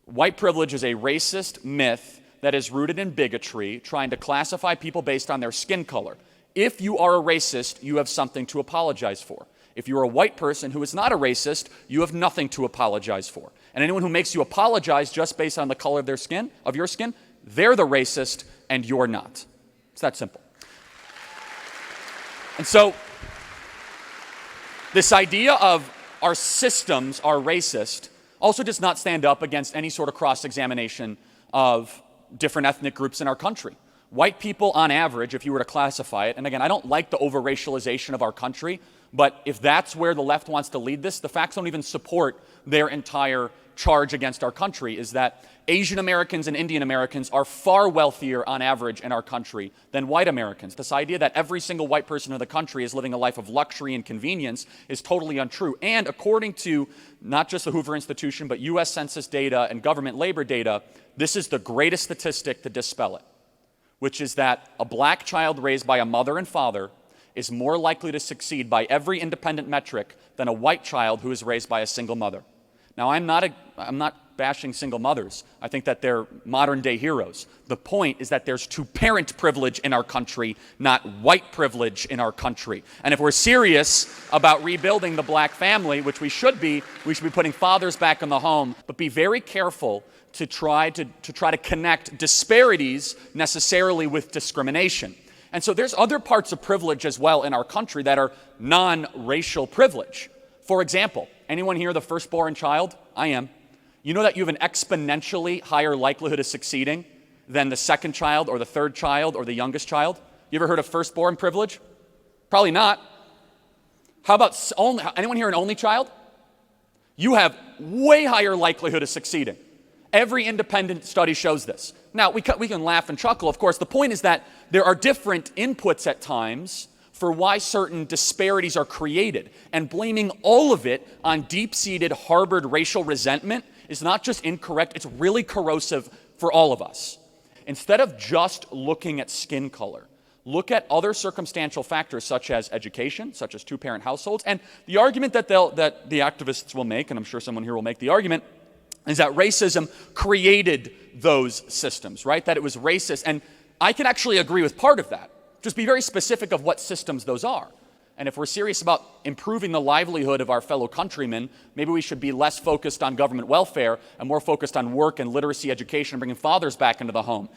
White privilege is a racist myth that is rooted in bigotry, trying to classify people based on their skin color. If you are a racist, you have something to apologize for. If you're a white person who is not a racist, you have nothing to apologize for. And anyone who makes you apologize just based on the color of their skin, they're the racist and you're not. It's that simple. And so, this idea of our systems are racist also does not stand up against any sort of cross-examination of different ethnic groups in our country. White people, on average, if you were to classify it, and again, I don't like the over-racialization of our country, but if that's where the left wants to lead this, the facts don't even support their entire charge against our country, is that Asian Americans and Indian Americans are far wealthier on average in our country than white Americans. This idea that every single white person in the country is living a life of luxury and convenience is totally untrue. And according to not just the Hoover Institution, but U.S. Census data and government labor data, this is the greatest statistic to dispel it, which is that a black child raised by a mother and father is more likely to succeed by every independent metric than a white child who is raised by a single mother. Now, I'm not bashing single mothers. I think that they're modern-day heroes. The point is that there's two-parent privilege in our country, not white privilege in our country. And if we're serious about rebuilding the black family, which we should be putting fathers back in the home, but be very careful to try to connect disparities necessarily with discrimination. And so there's other parts of privilege as well in our country that are non-racial privilege. For example, anyone here the firstborn child? I am. You know that you have an exponentially higher likelihood of succeeding than the second child or the third child or the youngest child? You ever heard of firstborn privilege? Probably not. How about anyone here an only child? You have way higher likelihood of succeeding. Every independent study shows this. Now, we can laugh and chuckle, of course. The point is that there are different inputs at times for why certain disparities are created. And blaming all of it on deep-seated, harbored racial resentment is not just incorrect, it's really corrosive for all of us. Instead of just looking at skin color, look at other circumstantial factors such as education, such as two-parent households. And the argument that the activists will make, and I'm sure someone here will make the argument, is that racism created those systems, right? That it was racist. And I can actually agree with part of that. Just be very specific of what systems those are. And if we're serious about improving the livelihood of our fellow countrymen, maybe we should be less focused on government welfare and more focused on work and literacy education and bringing fathers back into the home.